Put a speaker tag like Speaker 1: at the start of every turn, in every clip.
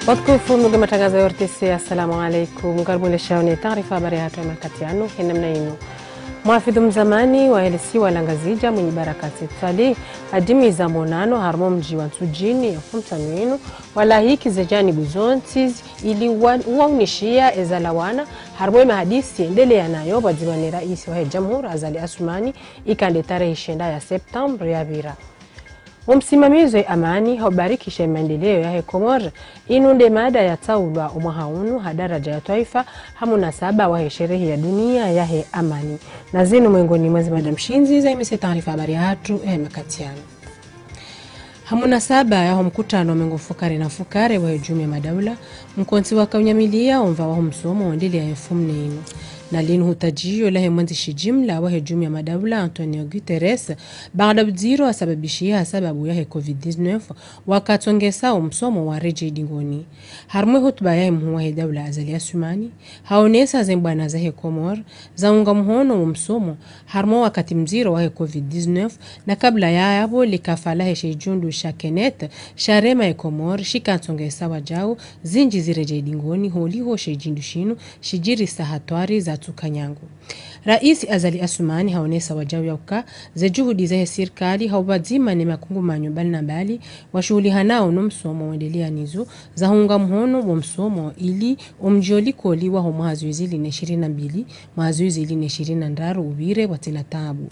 Speaker 1: Watkufu mga matangazo ya RTC, assalamu alaikum. Karibuni shaoni taarifa habari hatu ya makatiano hinamna inu. Mwafidhu mzamani wa LC walangazija mwenye barakati tali adimi za monano harmo mji wa Nsujini ya kumtanu inu wala hiki zejani buzontiz ili uwaunishia ezalawana harmo ima hadisi endele ya nayo wadzimani raisi wa jamhur Azali Assoumani ikande tarehe 20 ya September ya vira. Msimamizi amani haubarikisha maendeleo ya Komor inunde mada ya taulwa umahaunu hadaraja ya taifa hamuna saba wa sherehe ya dunia ya amani na zinu mwengoni mwezi madam Shinzi za imese taarifa habari hatu makatiano. Hamuna saba ya mkutano mengo fukare na fukare wa jumia madaula mkonti wa kaunyamilia omva wa msomo ondili ya inu. Na linu hutajio lahe mwanzishi jimla wa jumia madaula Antonio Guterres baada bziro asababishia sababu ya COVID-19 wakatongesa msomo wa reje dingoni. Harmwe hutuba ya mhuwa daula Azali Assoumani haonesa zembwana za Komor za unga mhono msomo harmwe wakati mziro wa COVID-19 na kabla ya yabo likafala shejundu shakenet sharema Komor shikatongesa wajao zinji zireje dingoni holiho shejindu shinu shijiri sahatwari za tukanyangu. Raisi Azali Assoumani haonesa wajao yauka za juhudi za serikali haubadzima ni makungu manyumbali na mbali wa shughuli hanao no msomo wendelea nizo za hunga mhono wa msomo ili omjoli koli wa mazuizi line 22 mazuizi line 20 ubire watela tabu.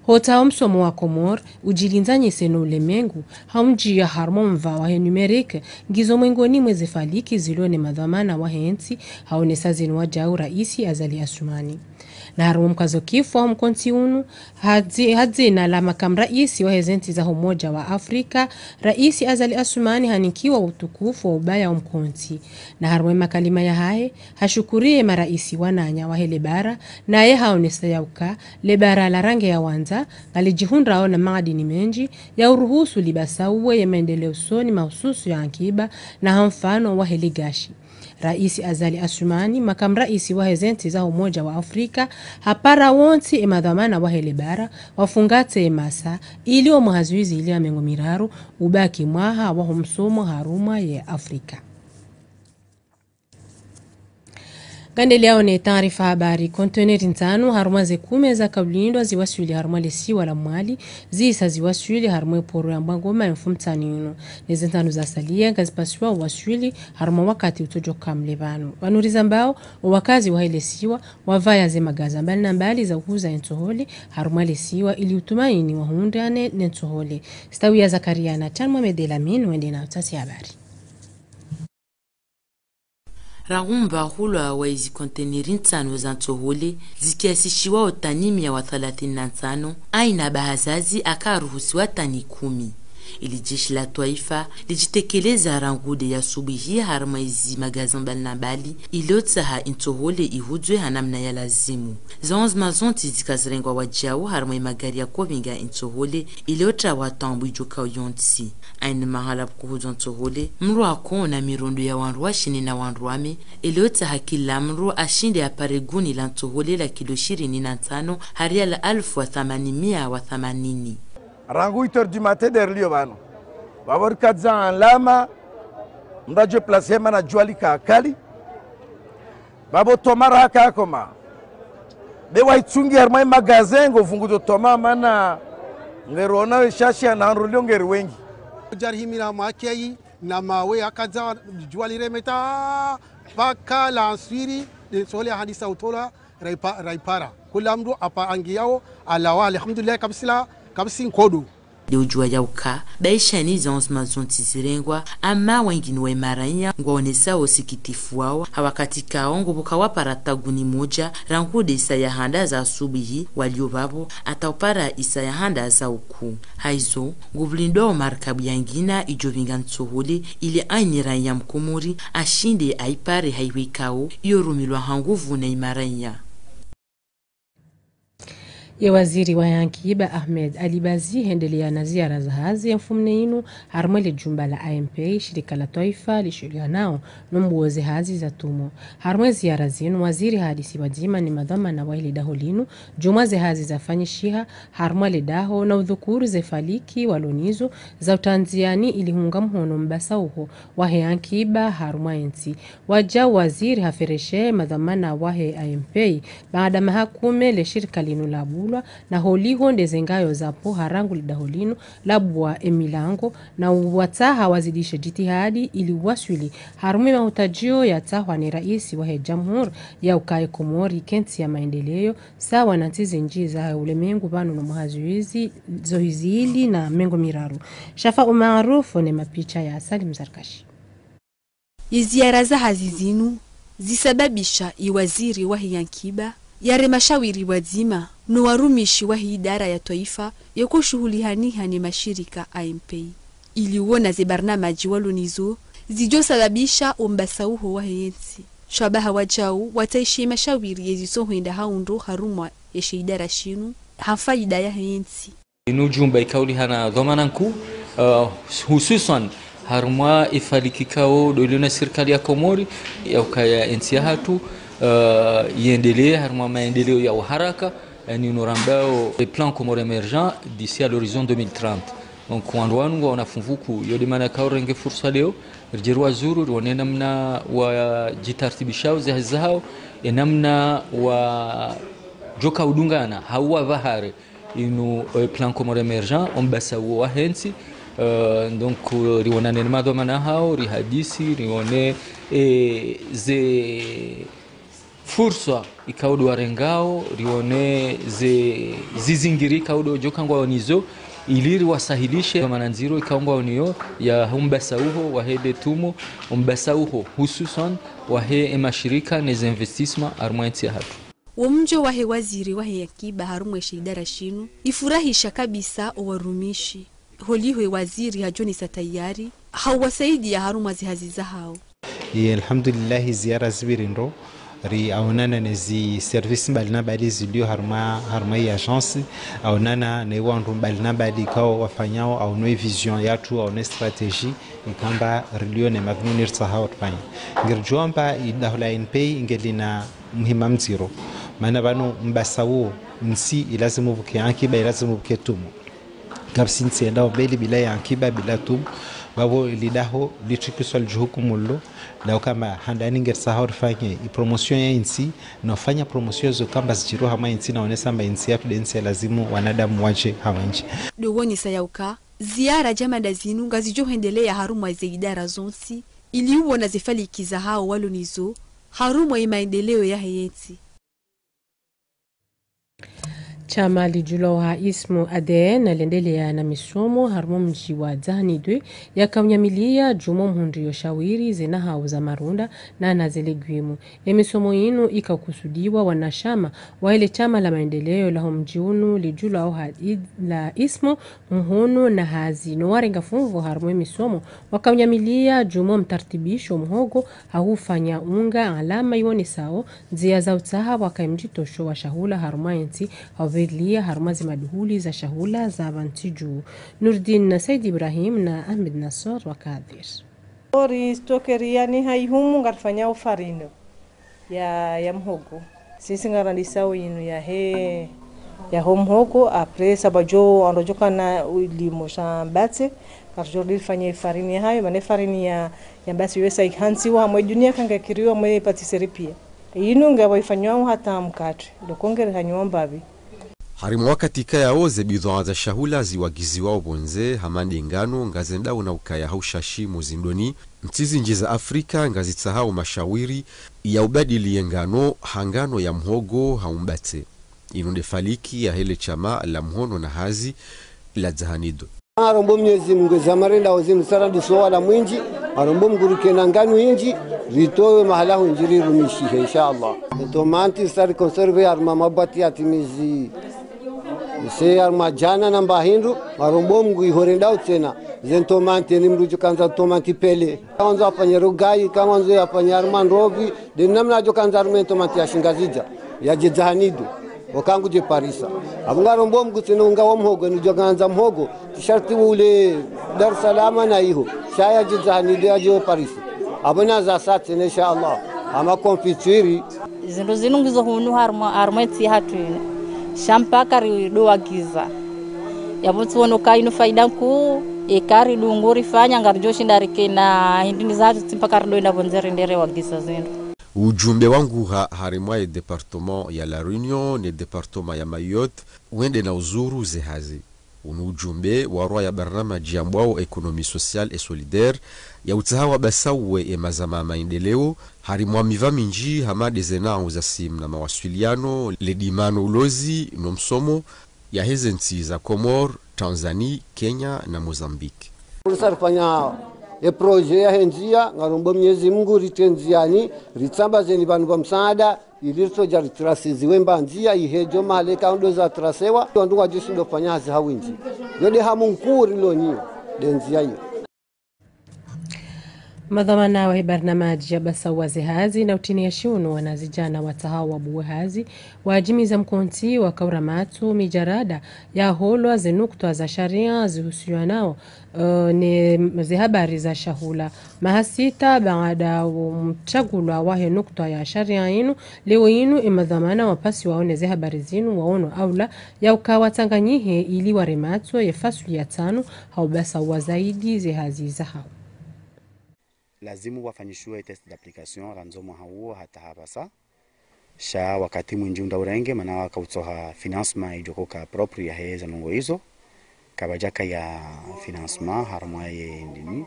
Speaker 1: Hota msomo wa Komor ujilinzanye seno ulemengu haumji ya harmonva wa numerike ngizo mwengoni mweze faliki zilone madhamana wa hensi haonesa zinu wajao raisi Azali Assoumani. Na harumu mkazo kifu wa mkonti unu hadzina la makamu raisi wa hezenti za Umoja wa Afrika raisi Azali Assoumani hanikiwa utukufu wa ubaya wa mkonti. Na harumu makalima ya hae hashukurie maraisi wananya wa helebara na ye haonesa yauka lebara la range ya wanza galijihundra ona maadini menji ya uruhusu libasa uwe ya maendeleo soni mahususu ya ankiba na hamfano wa heligashi. Raisi Azali Assoumani makamu raisi wa hezenti za Umoja wa Afrika hapara wonti emadhamana wa helebara wafungate emasa ili omuhazuizi ili amengo miraru ubaki mwaha wa humsomo haruma ya Afrika. Gandeli yao ni taarifa habari konteneri ntano haruma ze 10 za kablindwa ziwasuli haruma lesi wala mwali zisa ziwasuli haruma poro ya mbangoma mfumtani yuno nezi ntano za salia gazipasiwa wasuli haruma wakati utojoka mlevano wanuriza mbao wakazi wa helesiwa wavaya ze magaza mbali na mbali za uhuza entohole haruma lesiwa ili utumaini wa hundane nentohole stawi ya Zakaria na Chan Mohamed Elamin wende na utasi habari.
Speaker 2: Rahumba hula wa hizi konteneri ntano za Ntohole zikiasishiwa otanimi ya wa 35 aina bahazazi akaruhusiwa tani 10. Ili jeshi la taifa lijitekeleza rangude ya subihi harma hizi magazin mbali ilotsaha Ntohole ihudwe hanamna ya lazimu. Zonz mazonti zikazirengwa wajao harma magari ya kovinga Ntohole ilotra watambu ijoka uyonti. Aina mahala kuhudu Ntohole mru akona mirondo ya wanruwa shini na wanruwame ilotsaha kila mru ashinde ya pareguni la Ntohole la kilo 25 haria la 1880.
Speaker 3: Rangu 8h du matin derlio bano. Babor kadza lama mdaje place mana juali ka kali. Babo tomara haka koma. Be waitungi harmai magazin go fungudo toma mana ngerona shashi na nrulio ngeri wengi.
Speaker 4: Jarhimina makei na mawe akadza juali remeta baka la swiri de sole hadisa utola raipara. Kula mdu apa angiyao alawa alhamdulillah kabsin kodu.
Speaker 2: Liujua yauka, baishani zonz mazonti zirengwa, ama wengine wa imaranya, ngwaonesa osikitifu wao, hawakatika ongo buka waparataguni moja, rangude isa ya handa za asubihi, waliobabo, ataupara isa ya handa za uku. Haizo, ngublindo markabu yangina ijovinga Ntohole, ili aini raya mkumuri, ashinde aipare haiwekao, yorumilwa hanguvu na imaranya.
Speaker 1: ya waziri wa Yankiba Ahmed Alibazi hendelea na ziara za hazi ya mfumne inu harmele jumba la AMP shirika la taifa lishulia nao numbuoze hazi za tumo. Harmwe ziara zinu waziri hadisi wajima ni madhama na waili daho linu jumaze hazi za fanyishiha harmele daho na udhukuru ze faliki walonizo za utanziani ili hunga mhono mbasa uho wahe Yankiba harmwa enzi. Waja waziri hafereshe madhamana wahe AMP baada mahakume le shirika linu labu na holiho ndezengayo zapo harangu lidaholino labwa emilango na wataha wazidishe jitihadi ili waswili harume mahutajio ya tahwa ni raisi wa jamhuri ya ukae Komori kenti ya maendeleo sawa na ntizi nji za ulemengu banu na muhazuizi zohizili na mengo miraru. Shafa umaarufu ne mapicha ya Salim Zarkashi.
Speaker 5: Ziara za hazizinu zisababisha iwaziri wa Yankiba yare mashawiri wazima no warumishi wa idara ya taifa yako shughulihaniha ni mashirika AMP ili uona zibarnamaji walonizo zijosababisha umbasauho wa hensi shabaha wajau wataishi mashawiri yezisohenda haundo harumwa yeshe idara shinu hafaida ya hensi
Speaker 6: inu jumba ikauli hana dhomananku hususan harumwa ifalikikao dolina serikali ya Komori ya ukaya ensi ya hatu iendelee harma maendeleo ya haraka yani norambao le plan Comore émergent d'ici à l'horizon 2030. Donc wanduanu wanafunvuku yodi maana kaurenge fursa leo rjerwa zuru ruonena mna wa jitartibishao zahao namna wa joka udungana hawa vahare inu plan Comore émergent ombasa wa hensi donc riwonane madho mana hao rihadisi rione ze fursa ikaudo warengao rione zizingiri kaudo jokangwa onizo iliri wasahilishe mananziro ikaungwa onio ya humbasa uho wahede tumo umbasa uho hususan wahe mashirika neze investissement armwentia hatu
Speaker 5: wamjo wahe waziri wahe Yankiba harumwe shidara shinu ifurahisha kabisa owarumishi holiwe waziri hajoni satayari hawasaidi ya harumwa zihaziza hao
Speaker 7: alhamdulillah ziara zibirindo ri aonana nezi service balina bali zilio harma ya agence aonana ne wandu balina bali kao wafanyao au no vision yatu au ne strategie ikamba rilio ne magnunir sahao tfanya ngirjomba idahola NP ingelina muhima mziro maana bano mbasawo nsi ilazimu buke Yankiba ilazimu buke tumo kapsinsi endao beli bila Yankiba bila tumo babo lidaho litrikiswa aljuhukumullo lao kama handani ngersahau fanye promotion ya insi na fanya promotion zo kamba zijiru hama insi na onesa mba insi ya fidensi lazimu wanadamu wache hawanchi
Speaker 5: dogoni sayauka ziara jamada zinu ngazijohendelea harumwa zeidara zonsi ili uona zifalikiza hao walonizo harumwa imaendeleo ya hayeti.
Speaker 1: Chama lijuloha ismu ADN lendelea na misomo harmo mji wa Zanidwe ya kaunyamilia jumo mhundiyo shawiri zina hauza marunda na nazelegwimu. Misomo inu ikakusudiwa wanashama wa ile chama la maendeleo la mjiunu lijuloha la ismu mhunu na hazi. Nuwarenga funvu harmo misomo wakaunyamilia jumo mtartibisho mhogo haufanya unga alama iwoni sao zia za utaha wakaimjitosho wa shahula harmo enti Vedlia harmazi maduhuli za shahula za Bantiju. Nurdin Said Ibrahim na Ahmed Nasor wakadir.
Speaker 8: Ori stokeriani haihumu ngarfanya ufarino ya mhogo. Sisi ngarandisao inu ya mhogo apres sabajo andojoka na limo shambate karjordi fanya farini hayo mane farini ya basi wesa ikansiwa mwe dunia kanga kiriwa mwe patisserie pia. Inu ngawaifanywa hata mkate. Dokongere hanywa mbabi.
Speaker 9: Harimu wakatika yao zebidhoa za shahula ziwagiziwao bonze hamandi ngano ngazendao na ukaya haushashi muzindoni mtizi nji za Afrika ngazitsahau mashawiri ya ubadili ngano hangano ya mhogo haumbate inunde faliki ya hele chama la mhono na hazi la Zahanido.
Speaker 10: Arombo Mwenyezi Mungu zamarenda wazimu sarandi swala mwinji arombo mguruke na ngano inji ritowe mahala hunjiri rumishihe inshallah tomanti sari conserve arma mabati atimizi se arma jana na mbahindu arombo mgu ihorenda utena zentomanti ni mruju kanza tomanti pele kanza apanye rugai kanza apanye arma rovi de namna jo kanza arma tomanti ashingazija ya Zahanido wakangu je Parisa abungaro mbom kutinunga wa mhogo ni joganza mhogo sharti ule Dar es Salaam na hiyo shaya jizani dia jo Parisa abona za sati insha Allah ama konfitiri
Speaker 11: zindu zinungizo hunu harmeti hatu shampaka rido wagiza yabutuono kaino faida ku ekari dunguri fanya ngarjoshi ndarike na hindini zatu timpaka rido ina bonzere ndere wagiza zindu.
Speaker 9: Ujumbe wangu harimwa ya departement ya La Réunion ne departement ya Mayotte wende na uzuru zehazi ujumbe warwa ya barnamaji ya mbwao ekonomi social et solidaire ya utahawa basawe e mazama maendeleo harimwa miva minji hamade zena uzasim na mawasiliano ledimano ulozi no msomo ya hezensi za Komor, Tanzania, Kenya na Mozambique.
Speaker 10: Ulisarfanya e proje ya henzia ngarombo Mwenyezi Mungu ritenziani ritsambazeni bantu ba msaada ilirso jari trasizi wemba nzia ihejo male kaundo za trasewa wandu wajishindo fanyazi hawinji yode hamunkuri lonyo denzia hiyo.
Speaker 1: Madhamana wa barnamaji ya basawa zehazi na utini ya shiunu wanazijana watahawa wabuhazi wajimiza mkonti wa kauramatu mijarada ya holwa zinuktua za sharia zihusiwa nao ni zihabari za shahula mahasita baada mchagulwa wahe nuktua ya sharia inu leo inu imadhamana wapasi waone zihabari zinu waono aula ya ukawa tanganyihe ili warematu ya fasu ya tanu hau basawa zaidi zehazi za hao.
Speaker 12: Lazimu wafanyishwe test d'application ranzomo hauo hata habasa sha wakati mwinji ndaurenge mana wakautoha financement ijokoka propre ya heza nungo hizo kabajaka ya financement harma ye ndini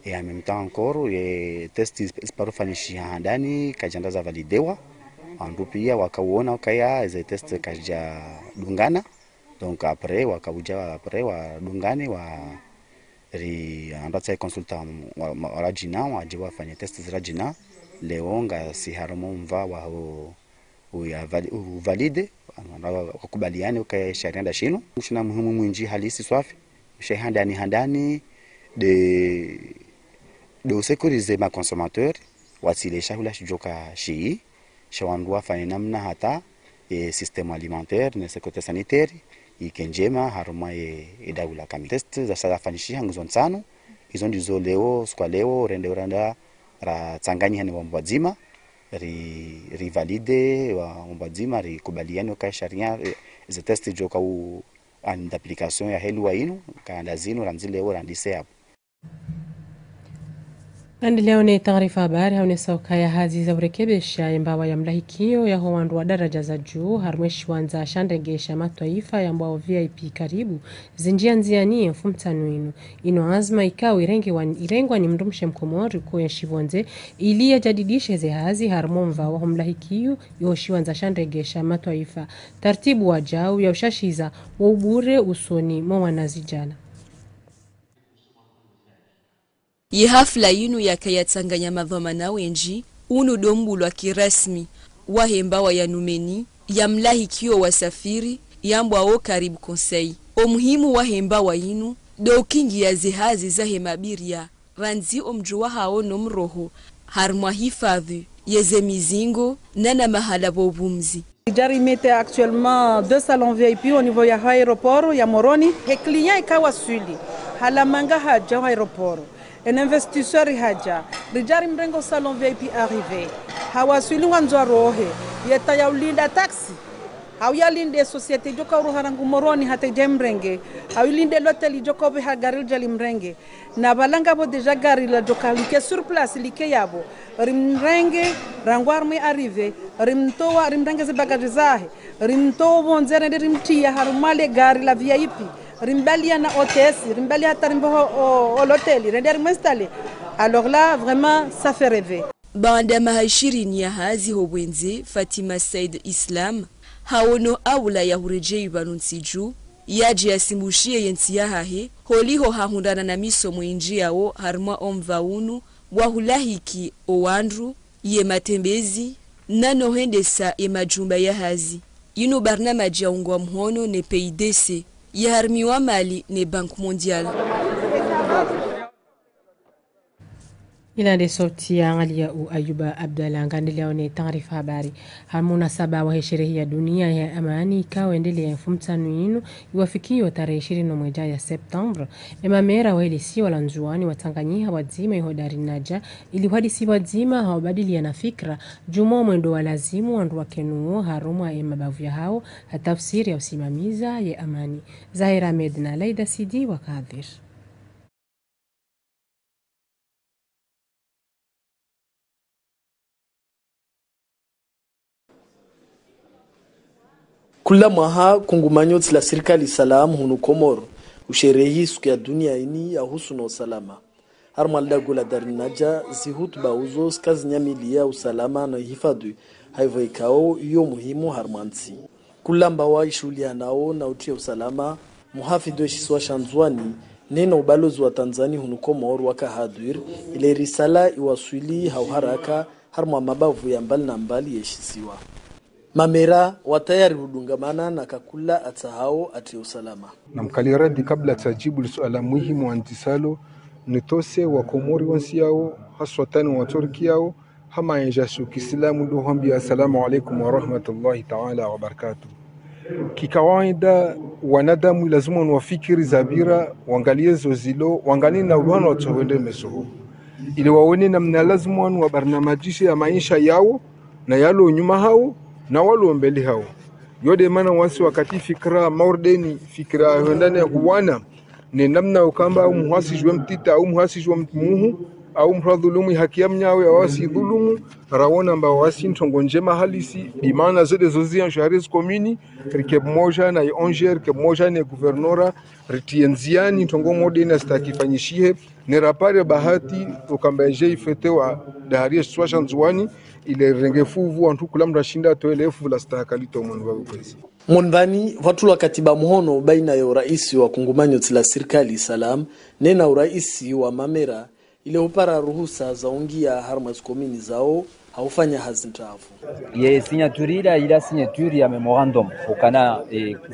Speaker 12: et en même temps encore ye test isparo fanyishia handani kajandaza validewa andu pia wakauona wakaya ze test kaja dungana donc après wakauja après wa dungane wa ri andatsa consultant wa jina wajiwa fanya test za jina leonga si haramo mva wa ho valide wakubaliane kwa sharia nda shino shina muhimu mwinji halisi swafi shehanda ni handani de sécuriser ma consommateur watile shahula shijoka shi shawandwa fanya namna hata système alimentaire na sécurité sanitaire ikenjema haruma edawula kami test za sadafanyishia nguzo nsano hizo ndizo leo kwa leo renda ra tsanganyi hani wambadzima ri valide wa mbadzima ri kubaliane kwa sharia za test joka u an d'application ya helu wainu kanda zinu ranzile leo randise hapo.
Speaker 1: Andi leo ni taarifa habari haune soka ya hazi za urekebisha yambawa ya mlahikio ya howandu wa daraja za juu harmweshi wanza shandegesha mataifa ya mbao VIP karibu zinjia nziani mfumtanu ino azma ikaw irengwa ni mrumshe mkomori kuya shivonze ili ya jadidishe ze hazi harmomva wa mlahikio yoshi wanza shandegesha mataifa tartibu wa jau ya ushashiza wa ubure usoni mwa wanazijana.
Speaker 5: Ye hafla yinu yakayatanganya madhamana wenji unu dombulwa kirasmi wahemba wa yanumeni ya mlahikio wasafiri yambwa o karibu konsei omuhimu wahemba wa yinu do kingi ya zihazi za hemabiria ranzi omjuwa hao nomroho harmwa hifadhi yeze mizingo nana mahala bobumzi.
Speaker 13: Jari mete actuellement 2 salons VIP au niveau ya aéroport ya Moroni he client ikawa suli halamanga haja aéroport. Un investisseur haja rijari mrengo salon VIP arrivé hawasuli wanzo rohe yeta ya ulinda taxi hawalinde societe joka ruharangu Moroni hata jemrenge hawalinde l'hôtel joka be hagaril jali mrenge na balanga bo deja gari la joka like sur place like yabo rimrenge rangwar me arrivé rimtowa rimrenge ze bagage zahe rimto bonzere rimtia harumale gari la VIP rimbalia na OTS rimbalia tarimbo au l'hôtel render m'installer alors là vraiment ça fait rêver.
Speaker 5: Banda mahashirini ya hazi hobwenze Fatima Said Islam haono awula ya hurejei banunsiju yaje yasimbushie yensi ya hahe holiho hahundana na miso mwinji yao harma omvaunu wahulahiki owandru ye matembezi nano hendesa ye majumba ya hazi yinu barnamaji ya ungwa mhono ne PIDC ya harmiwa mali ne Bank Mondial.
Speaker 1: Ila de sauti ya Alia Ayuba Abdalla ngandelea ni taarifa habari. Munasaba wa sherehe ya dunia ya amani ikaendelea 2005 iwafikiwa tarehe 21 ya Septemba. Mamera waelisi walanjuani watanganyiha wazima ihodari naja ili hadisi wazima hawabadilia na fikra jumo mwendo wa lazimu wandu wakenuo haruma ya mabavu ya hao hatafsiri ya usimamiza ya amani. Zahira Medna Laida Sidi wa Kadhir.
Speaker 14: Kula mwaha kungumanyo la serikali salamu hunu Komoro usherehi siku ya dunia ini ya husu na usalama. Harmalda gula darinaja zihutu bauzo skazi nyamilia usalama na hifadhi haivo ikao iyo muhimu harmansi. Kula mbawa ishulia nao na utia usalama muhafidho ishiswa shanzwani nena ubalozi wa Tanzania hunu Komoro waka haduir ile risala iwaswili hauharaka harma mabavu ya mbali na mbali yeshisiwa. Mamera watayari hudungamana na kakula atahao ati usalama.
Speaker 15: Na mkaliradi kabla tajibu suala muhimu antisalo nitose wa Komori wansi yao haswatani wa Turki yao hama enjashu kisilamu duhambi assalamu alaikum wa rahmatullahi ta'ala wa barakatuh. Kikawaida wanadamu lazima wafikiri zabira wangalie zozilo wangalie na wana watohende mesoho ili waone namna lazima wa barnamajisha ya maisha yao na yalo nyuma hao na walo mbele hao yode mana wasi wakati fikra maurdeni fikra ndani ya kuwana ni namna ukamba au muhasi jwa mtita au muhasi jwa mtmuhu au mradhulumu haki ya mnyawe au wasi dhulumu rawona mba wasi ntongo njema halisi imana zote zozia sharis komini rike moja na onje rike moja ne guvernora ritienziani ntongo mode na stakifanyishie ne rapare bahati ukamba je ifetewa daharia swasha nzuani ile rengefuvu wantu kula mrashinda toelefu la stakalito mwanwa kwezi
Speaker 14: Monvani watu wa katiba muhono baina ya uraisi wa kungumanyo tila serikali salam nena uraisi wa Mamera ile upara ruhusa za ungia harmas komini zao haufanya hazintafu.
Speaker 16: Ye signature ila signature ya memorandum ukana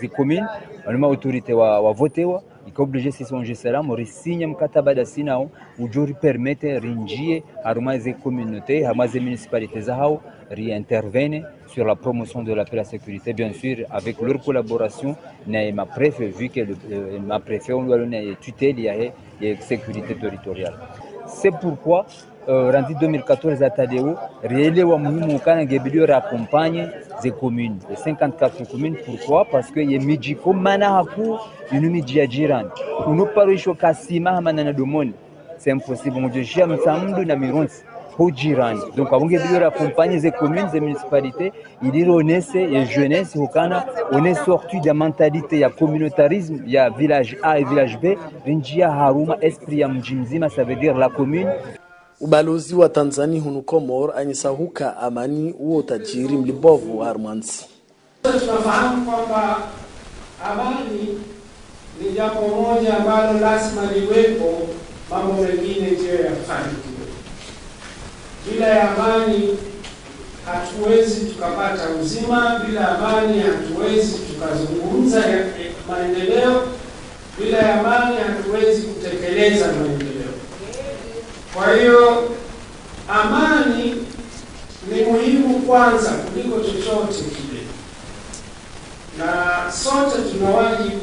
Speaker 16: zi commune walima autorité wa votewa iko obligé si sonje salam risinya mkataba da sinao ujuri permete rinjie haruma ze communauté haruma ze municipalité zao réintervenir sur la promotion de la paix et la sécurité, bien sûr, avec leur collaboration, ma préfet, vu que ma préfet, on doit donner tutelle, il y a sécurité territoriale. C'est pourquoi, rendu 2014 à Tadeo, réellement, wa muhimu kana ngebilio raccompagne les communes, les 54 communes. Pourquoi? Parce que y a midjiko manahaku, une midjia jirani. Uno parisho kasima hamana domoni. C'est impossible. On dit jamais samdu na mironsi. Jirani. Donc avant de accompagner les communes, les municipalités, il y a une jeunesse on est sorti de la mentalité, il y a communautarisme, il y a village A et village B, rinjia haruma esprit ya mjimzima, ça veut dire la commune.
Speaker 14: Ubalozi wa Tanzania hunu Komoro anisahuka amani uo tajiri mlibovu wa Armansi.
Speaker 17: Tunafahamu kwamba amani ni jambo moja ambalo lazima liwepo, mambo mengine ndiyo yafanyike. Bila ya amani hatuwezi tukapata uzima, bila amani hatuwezi tukazungumza maendeleo, bila ya amani hatuwezi kutekeleza maendeleo. Kwa hiyo amani ni muhimu kwanza kuliko chochote kile. Na sote tuna wajibu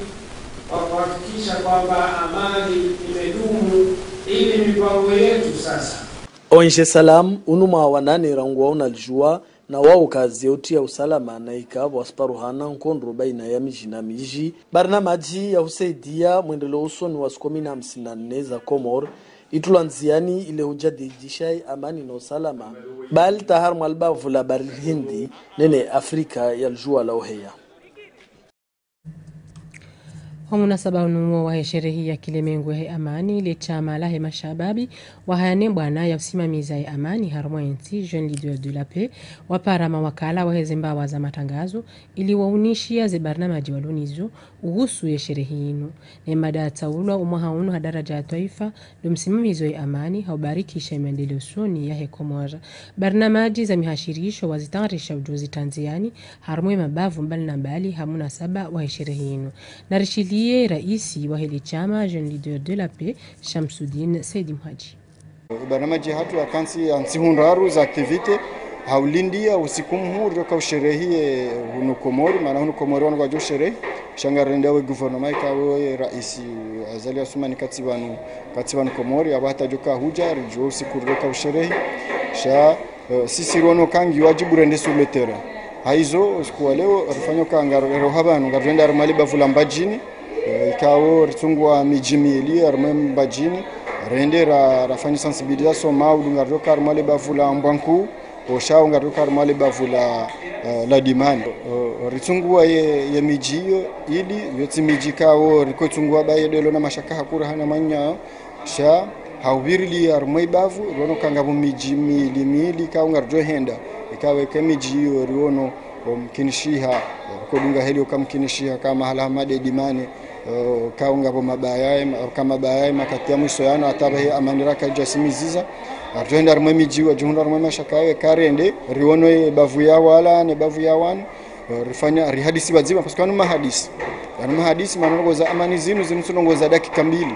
Speaker 17: wa kuhakikisha kwamba amani imedumu ili mipango yetu sasa.
Speaker 14: Onje salam unuma wanane rangwa unaljua na wao kazi yote ya usalama na ikawa wasparuhana nkondro baina ya miji na miji. Barnamaji ya husaidia mwendelo usoni wa sikomina 54 za Komoro itulanziani ile hujadidishai amani na usalama bali tahar malbavu la baril hindi nene Afrika ya ljua la uheya.
Speaker 1: Munasaba unuo wa sherehe ya kilemengu ya amani le chama la hema shababi wa hayane bwana ya usimamiza ya amani haruma nchi jeune leader de la paix wapara mawakala wa hezemba wa za matangazo ili waunishia ze barnamaji walonizo uhusu ya sherehe ino na mada taulwa umahaunu hadaraja ya taifa ndo msimamizo ya amani haubarikisha maendeleo soni ya Komoro. Barnamaji za mihashirisho wazitarisha ujuzi Tanzania haruma mabavu mbali na mbali hamuna saba wa sherehe ino na rishili raisi wa hili chama jeune leader de la paix Shamsuddin Saidi Mhaji.
Speaker 18: barnamaji hatu akansi ansihunraru za activite haulindia usiku mhuri kwa usherehie hunu Komori, maana hunu Komori wana kwa sherehe shangarenda we gouvernement ikawe rais Azali Assoumani katsibanu Komori abata joka huja rijo usiku kwa usherehe sha sisi rono kangi wajibu rende sur le terrain haizo usiku leo rifanya kanga rohabanu ngarenda armali bavula mbajini ikawo ritungwa mijimili armali mbajini rende rafanya sensibilisation maudu ngardoka armali bavula mbanku osha ngardoka armali bavula la demand ritungwa ye mijio ili yoti mijikawo rikotungwa baye delo na mashaka hakura hana manya sha hawirili armai bavu rono kanga miji mili ka ngarjo henda ikawe kemiji riono mkinishiha kodunga helio kamkinishiha kama halamade dimane ka ngabo mabaya kama baya makati ya mwiso yana atabahe amanira ka jasimiziza arjo henda armai miji wa juhunda armai mashakawe karende riono bavu ya wala ne bavu ya wan rifanya rihadisi bazima paskano mahadisi manongoza amani zinu zinusongoza dakika mbili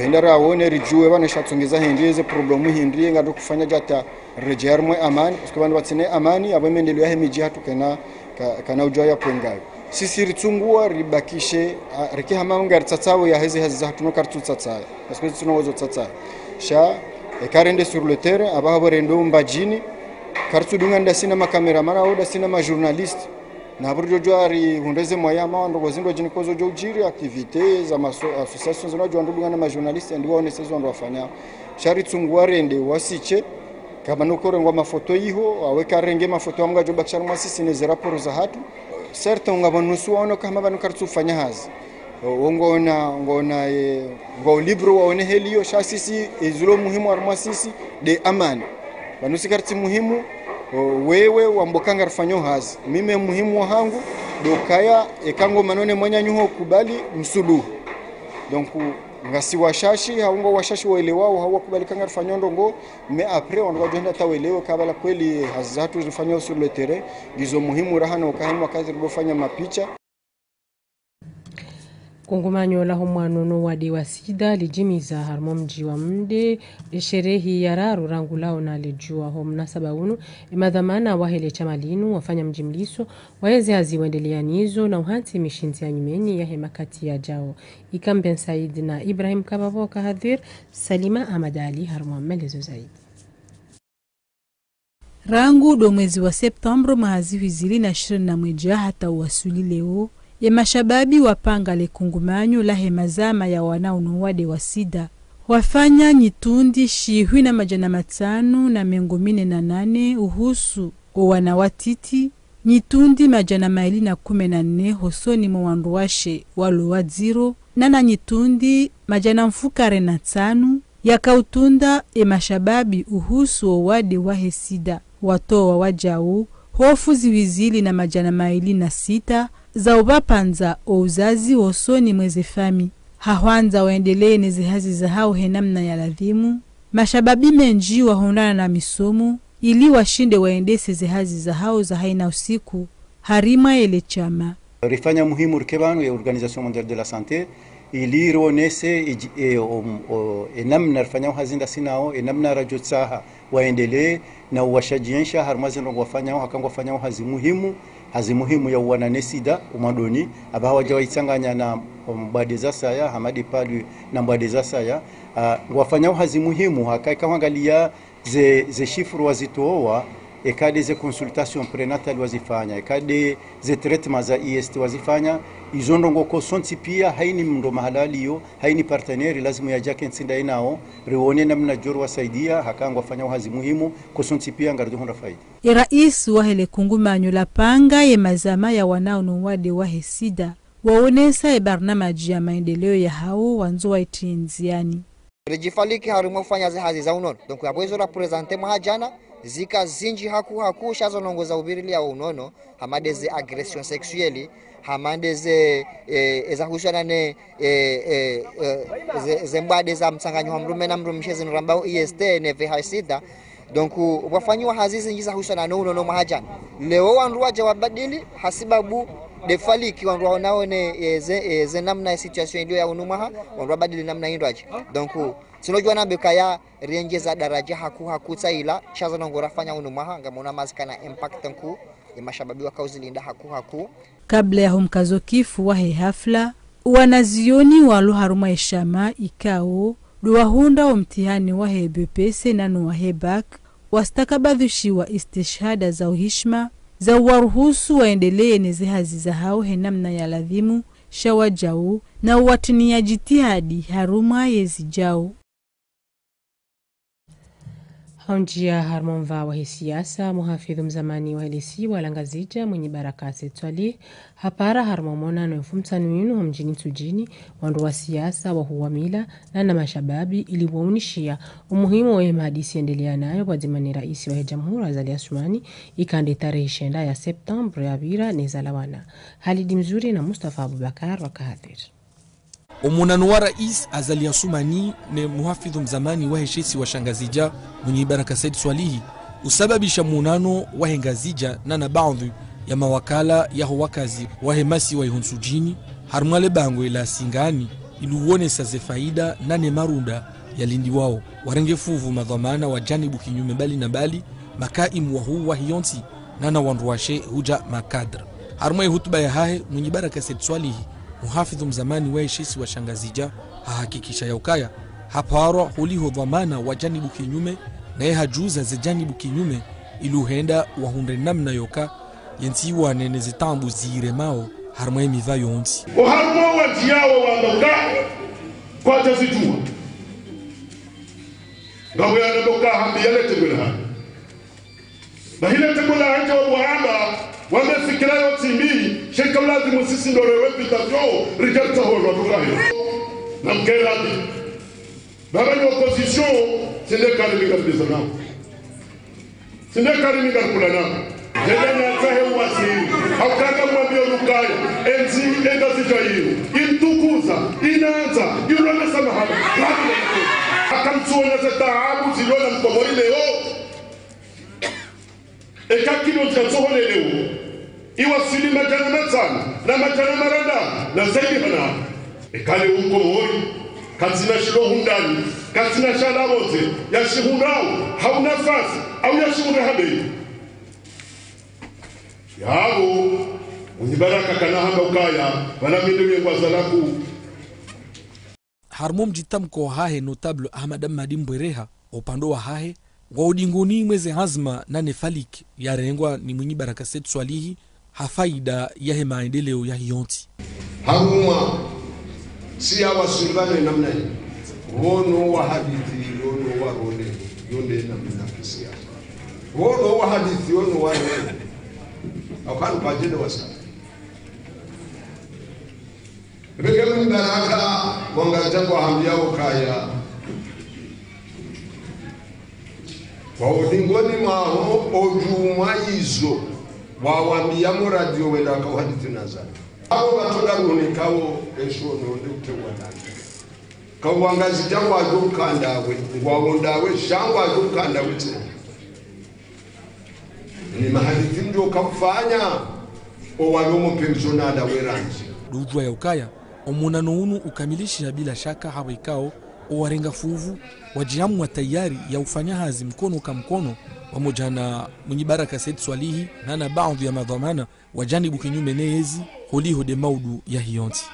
Speaker 18: Hendara aone rijue bana shatsongeza hendeze problemu hindrie ngado kufanya jata rejermwe amani kwa sababu watsine amani abo mendeleo ya miji hatu kana ujoya kwengayo sisi ritungua ribakishe rike hamanga ritsatsawo ya hezi hazi hatu no kartu tsatsa parce que tunozo tsatsa sha karende sur le terrain aba rendo mbajini kartu dunganda sina makamera mara oda sina ma journaliste na burjo ari hundeze moya mando gozindo jini kozo jojiri activite za association zinajo ndudunga na journaliste ndiwo onesezo ndo wafanya shari tsungware ende wasiche kama nokore ngwa mafoto iho aweka renge mafoto amga joba kishara masisi ne raporo za hatu certain ngaba nusu ono kama banu kartu fanya hazi ngona ngo libro waone helio shasisi izulo muhimu armasisi de amani banu sikarti muhimu wewe wambokanga rufanyo hazi mime muhimu wangu dokaya ekango manone mwanya nyuho kubali msuluhu donc ngasi washashi haungo washashi waelewao hawakubali kanga rufanyo ndongo me après on va joindre tawelewe kabala kweli hazatu zifanywa sur le terrain gizo muhimu rahana ukahimu kazi rubofanya mapicha
Speaker 1: kungumanyo la homwanono wadi wa sida lijimiza harmo mji wa mde sherehi ya raru rangu lao na lijua homnasaba unu imadhamana wahele chamalinu wafanya mjimliso waezi hazi wendelianizo na uhanti mishinti ya nyumeni ya hemakati ya jao Ikamben Said na Ibrahim Kababo Kahadhir Salima Amadali harmo melezo zaidi
Speaker 19: rangu do mwezi wa Septembro mahaziwi zili na 21 hata uwasuli leo ya mashababi wapanga le kungumanyo la hemazama ya wanaunuwade wa sida. Wafanya nyitundi shihui na majana matano na mengomine na 8 uhusu o wanawatiti, nyitundi majana maili na 14 hosoni mwanduwashe walo wa 0, nana nyitundi majana mfukare na 5, ya kautunda mashababi uhusu o wade wa hesida. Watoa wajau, hofu ziwizili na majana maili na 6, za ubapanza o uzazi osoni mweze fami. Hahwanza waendelee nezihazi za hao henamna ya ladhimu. Mashababi menji wahondana na misomu, ili washinde waendese zihazi za hao za haina usiku. Harima ele chama.
Speaker 12: Rifanya muhimu rikebanu ya Organisation Mondiale de la Santé, ili ronese enamna rifanya hazinda sinao, enamna rajotsaha waendelee na uwashajiensha harmazinrongo wafanya hakangu wafanya hazi muhimu ya wananesida umadoni abawa jawa itsanganya na mbadeza saya hamadi pali na mbadeza saya wafanya hazi muhimu hakaika wangalia ze shifru wazitoa ekade ze consultation prenatal wazifanya ekade ze treatment za IST wazifanya izondongo ko sonti pia haini mndo mahalali yo haini partenaire lazima ya jake nsinda inao rione namna joro wasaidia hakangu wafanya hazi muhimu ko sonti pia ngardu honda faida
Speaker 19: Rais wa hele kungumanyo la panga ye mazama ya wanaunuwade wa hesida waonesa barnamaji ya maendeleo ya hao wanzo wa itinziani
Speaker 20: Rejifaliki harimo kufanya hazi za unono donc abwezo la presenter mahajana zika zinji haku shazo nongoza ubirili ya unono hamadeze agression sexuelle hamadeze ezahushana ne zembade za msanganyo wa mrume na mrumishezi nrambao IST ne VHSida donc wafanywa hazizi njiza hushana no unono mahajana leo wanruwa jawabadili hasibabu defaliki wandu waonaone ze namna ya situation ilio ya unumaha wandu badili namna hindo aje donc sinojua nambe kaya riengeza daraja haku tsaila shaza nongora fanya unumaha ngamona mazikana impact nku ya mashababi wa kauzilinda haku
Speaker 19: kabla ya humkazo kifu wa hafla wanazioni walu haruma ishama ikao duwahunda wa mtihani wa BPC nanu wa BAC wastakabadhushiwa istishhada za uhishma za waruhusu waendelee neze hazi za hao henamna ya ladhimu shawajau na watunia jitihadi haruma yezijao.
Speaker 1: Haunjia harmonva wa siasa muhafidhu mzamani wa LC walangazija mwenye barakati twali hapara harmomona no mfumtanwinu wa mjini tujini wandu wa siasa wa huwamila na mashababi ili waunishia umuhimu wa mahadisi endelea nayo kwa dimani raisi wa jamhuri Azali Assoumani ikande tarehe 9 ya Septemba ya bira nezalawana. Halidi Mzuri na Mustafa Abubakar wa Kahadhir.
Speaker 21: Umunanu wa rais Azali Assoumani ne muhafidhu mzamani wa heshisi wa shangazija mwenye baraka Said Swalihi usababisha munano wa hengazija na baadhi ya mawakala ya wakazi wa hemasi wa Ihonsujini harmale bango ila singani iluone saze faida na ne marunda ya lindi wao warengefuvu madhamana wa janibu kinyume bali na bali makaimu wa huu wa hionti na wanduwashe huja makadra harmale hutuba ya hahe mwenye baraka Said Swalihi muhafidhu mzamani wa heshisi wa shangazija hahakikisha ya ukaya haparwa huliho dhamana wa janibu kinyume na hajuza ze janibu kinyume iluhenda wahunde namna yoka yenti wanene zitambu ziremao harmwe miva yonti
Speaker 22: harmwe wajiawo wandoka kwa tazijua ngawe yandoka hambi yale tebula na hile tebula hanja wa buhamba wamefikira yote mbili shirika lazima sisi ndio wewe vitavyo rijalta holo tukayo na mkeradi baba ni opposition sinde kalimi kabisa nao sinde kalimi kula nao jana na tahe wasiri haukaka mwambie lukaya enzi enda zitahiyo intukuza inaanza yule samahala akamtuona za taabu ziliona mkomori leo ekakino zikatohole leo iwasili majana matano na majana maranda na zaidi hana ekale mkomori katina shilo hundani katina shala wote ya shihundao hauna nafasi au ya shihunda habe yao unibaraka kana hamba ukaya wana mindu yengwa zalaku
Speaker 21: harmom jitamko hahe notable Ahmad Ahmadi Mbwereha upando wa hahe wa udingoni mweze hazma na nefalik ya rengwa ni mwenye baraka Said Swalihi hafaida ya maendeleo ya hionti
Speaker 22: haruma si awasulibane namna hii wono wa hadithi wono wa rode yonde namna kisia wono wa hadithi wono wa rode akanu pajede wasa Rekemu baraka wangaja kwa hambiao kaya kwa udingoni maho ojuma izo wawambia mu radio wenda kwa hadithi nazari abo batoka runikawo esho nonde kutewa ndani kawangazi jangu ajukandawe ngwawondawe shangu ajukandawe tse ni mahadithi ndio kafanya owayomo pensionada weranji
Speaker 21: dujwa ya ukaya omunano unu ukamilisha bila shaka hawikao owarenga fuvu wajiamu wa tayari ya ufanya hazi mkono ka mkono pamoja na mwenye baraka Said Swalihi na baadhi ya madhamana wajanibu kinyume nezi holiho de maudu ya hionti